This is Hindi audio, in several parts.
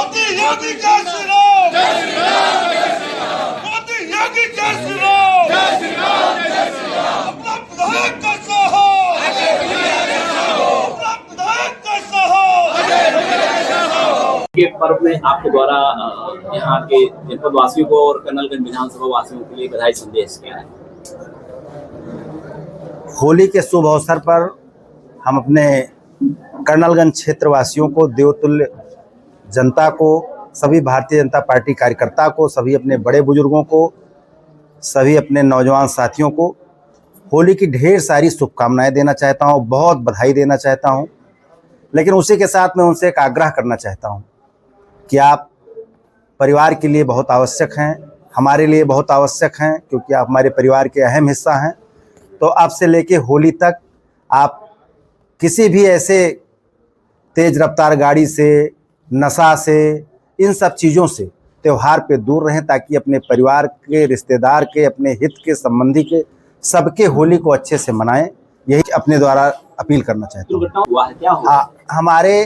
मोदी योगी जय श्री राम, जय श्री राम, जय श्री राम। मोदी योगी जय श्री राम, जय श्री राम, जय श्री राम। अपना विधायक कैसा हो, अपना विधायक कैसा हो। के पर्व में आपके द्वारा यहाँ के जनपद वासियों को और कर्नलगंज विधानसभा वासियों के लिए बधाई संदेश क्या है? होली के शुभ अवसर पर हम अपने कर्नलगंज क्षेत्र वासियों को, देवतुल्य जनता को, सभी भारतीय जनता पार्टी कार्यकर्ता को, सभी अपने बड़े बुजुर्गों को, सभी अपने नौजवान साथियों को होली की ढेर सारी शुभकामनाएं देना चाहता हूं, बहुत बधाई देना चाहता हूं। लेकिन उसी के साथ मैं उनसे एक आग्रह करना चाहता हूं कि आप परिवार के लिए बहुत आवश्यक हैं, हमारे लिए बहुत आवश्यक हैं, क्योंकि आप हमारे परिवार के अहम हिस्सा हैं। तो आपसे लेके होली तक आप किसी भी ऐसे तेज रफ्तार गाड़ी से, नशा से, इन सब चीज़ों से त्यौहार पे दूर रहें, ताकि अपने परिवार के, रिश्तेदार के, अपने हित के, संबंधी के, सबके होली को अच्छे से मनाएं। यही अपने द्वारा अपील करना चाहता हूँ। हमारे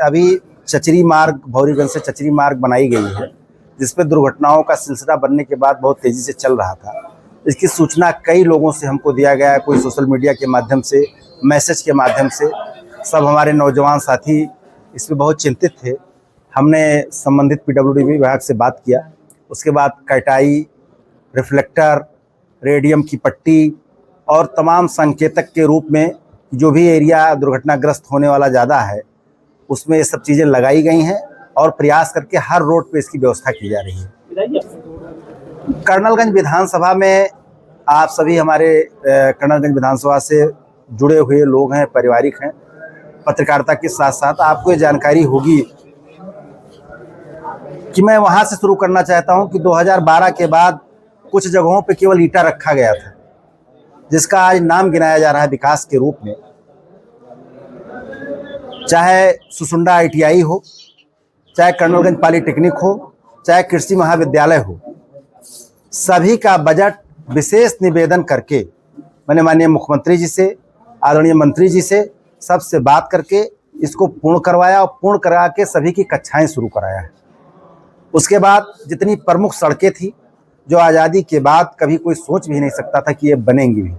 अभी चचरी मार्ग, भौरीगंज से चचरी मार्ग बनाई गई है, जिसपे दुर्घटनाओं का सिलसिला बनने के बाद बहुत तेज़ी से चल रहा था। इसकी सूचना कई लोगों से हमको दिया गया, कोई सोशल मीडिया के माध्यम से, मैसेज के माध्यम से। सब हमारे नौजवान साथी इसमें बहुत चिंतित थे। हमने संबंधित पीडब्ल्यूडी विभाग से बात किया। उसके बाद कटाई, रिफ्लेक्टर, रेडियम की पट्टी और तमाम संकेतक के रूप में जो भी एरिया दुर्घटनाग्रस्त होने वाला ज़्यादा है, उसमें ये सब चीज़ें लगाई गई हैं और प्रयास करके हर रोड पे इसकी व्यवस्था की जा रही है। कर्नलगंज विधानसभा में आप सभी हमारे कर्नलगंज विधानसभा से जुड़े हुए लोग हैं, पारिवारिक हैं। पत्रकारिता के साथ साथ आपको ये जानकारी होगी कि मैं वहाँ से शुरू करना चाहता हूँ कि 2012 के बाद कुछ जगहों पे केवल ईंटा रखा गया था, जिसका आज नाम गिनाया जा रहा है विकास के रूप में। चाहे सुसुंडा ITI हो, चाहे कर्नलगंज पॉलिटेक्निक हो, चाहे कृषि महाविद्यालय हो, सभी का बजट विशेष निवेदन करके मैंने माननीय मुख्यमंत्री जी से, आदरणीय मंत्री जी से, सबसे बात करके इसको पूर्ण करवाया और पूर्ण करा के सभी की कक्षाएं शुरू कराया है। उसके बाद जितनी प्रमुख सड़कें थी, जो आज़ादी के बाद कभी कोई सोच भी नहीं सकता था कि ये बनेंगी भी,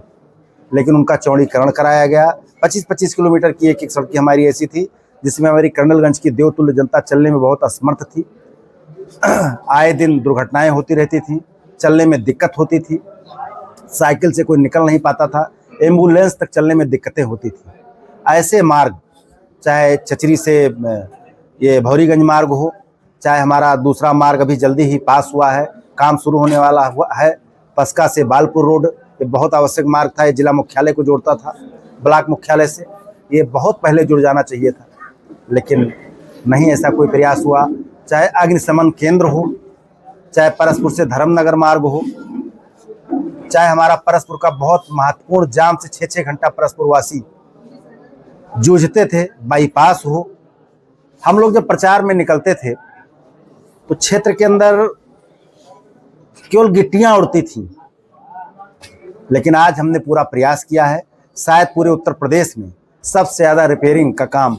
लेकिन उनका चौड़ीकरण कराया गया। 25-25 किलोमीटर की एक एक सड़कें हमारी ऐसी थी जिसमें हमारी कर्नलगंज की देवतुल्य जनता चलने में बहुत असमर्थ थी। आए दिन दुर्घटनाएं होती रहती थी, चलने में दिक्कत होती थी, साइकिल से कोई निकल नहीं पाता था, एम्बुलेंस तक चलने में दिक्कतें होती थी। ऐसे मार्ग, चाहे चचरी से ये भौरीगंज मार्ग हो, चाहे हमारा दूसरा मार्ग अभी जल्दी ही पास हुआ है, काम शुरू होने वाला हुआ है, पस्का से बालपुर रोड, ये बहुत आवश्यक मार्ग था। ये जिला मुख्यालय को जोड़ता था ब्लॉक मुख्यालय से, ये बहुत पहले जुड़ जाना चाहिए था, लेकिन नहीं, ऐसा कोई प्रयास हुआ। चाहे अग्निशमन केंद्र हो, चाहे परसपुर से धर्मनगर मार्ग हो, चाहे हमारा परसपुर का बहुत महत्वपूर्ण जाम से 6-6 घंटा परसपुर वासी जूझते थे, बाईपास हो। हम लोग जब प्रचार में निकलते थे तो क्षेत्र के अंदर केवल गिट्टियां उड़ती थी, लेकिन आज हमने पूरा प्रयास किया है। शायद पूरे उत्तर प्रदेश में सबसे ज़्यादा रिपेयरिंग का काम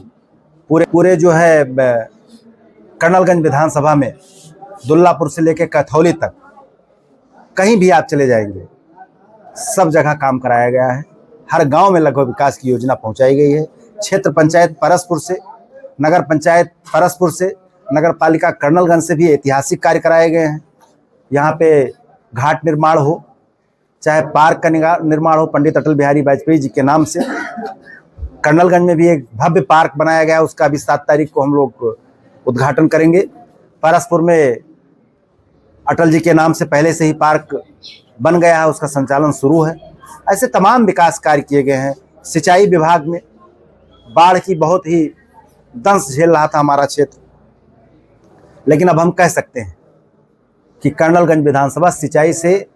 पूरे जो है कर्नलगंज विधानसभा में, दुल्लापुर से लेकर कैथौली तक, कहीं भी आप चले जाएंगे, सब जगह काम कराया गया है। हर गांव में लगभग विकास की योजना पहुंचाई गई है। क्षेत्र पंचायत परसपुर से, नगर पंचायत परसपुर से, नगर पालिका कर्नलगंज से भी ऐतिहासिक कार्य कराए गए हैं। यहाँ पे घाट निर्माण हो, चाहे पार्क का निर्माण हो पंडित अटल बिहारी वाजपेयी जी के नाम से। कर्नलगंज में भी एक भव्य पार्क बनाया गया, उसका भी 7 तारीख को हम लोग उद्घाटन करेंगे। परसपुर में अटल जी के नाम से पहले से ही पार्क बन गया है, उसका संचालन शुरू है। ऐसे तमाम विकास कार्य किए गए हैं। सिंचाई विभाग में बाढ़ की बहुत ही दंश झेल रहा था हमारा क्षेत्र, लेकिन अब हम कह सकते हैं कि कर्नलगंज विधानसभा सिंचाई से,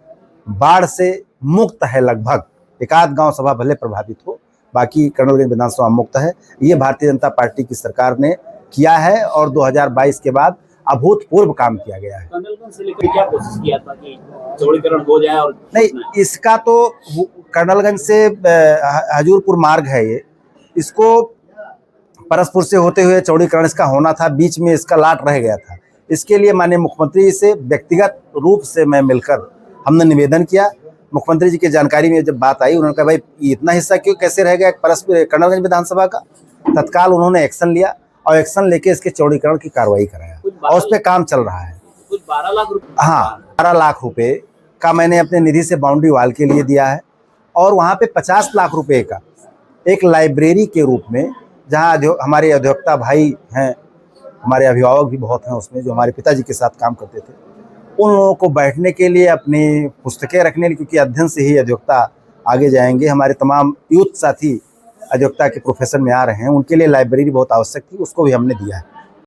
बाढ़ से मुक्त है। लगभग एक आध गाँव सभा भले प्रभावित हो, बाकी कर्नलगंज विधानसभा मुक्त है। ये भारतीय जनता पार्टी की सरकार ने किया है और 2022 के बाद अभूतपूर्व काम किया गया है। कर्नलगंज से लेकर क्या कोशिश किया था कि चौड़ीकरण हो जाए? और नहीं, इसका तो कर्नलगंज से हजूरपुर मार्ग है, ये इसको परसपुर से होते हुए चौड़ीकरण इसका होना था, बीच में इसका लाट रह गया था। इसके लिए माननीय मुख्यमंत्री से व्यक्तिगत रूप से मैं मिलकर हमने निवेदन किया। मुख्यमंत्री जी की जानकारी में जब बात आई, उन्होंने कहा भाई इतना हिस्सा क्यों कैसे रह गया परसपुर कर्नलगंज विधानसभा का। तत्काल उन्होंने एक्शन लिया और एक्शन लेके इसके चौड़ीकरण की कार्रवाई कराया और उस पर काम चल रहा है। कुछ 12 लाख रुपए, हाँ 12 लाख रुपए का मैंने अपने निधि से बाउंड्री वाल के लिए दिया है और वहाँ पे 50 लाख रुपए का एक लाइब्रेरी के रूप में, जहाँ हमारे अधिवक्ता भाई हैं, हमारे अभिभावक भी बहुत हैं उसमें, जो हमारे पिताजी के साथ काम करते थे, उन लोगों को बैठने के लिए, अपनी पुस्तकें रखने के लिए, क्योंकि अध्ययन से ही अधिवक्ता आगे जाएंगे। हमारे तमाम यूथ साथी अधिवक्ता के प्रोफेशन में आ रहे हैं, उनके लिए लाइब्रेरी बहुत आवश्यक थी, उसको भी हमने दिया है।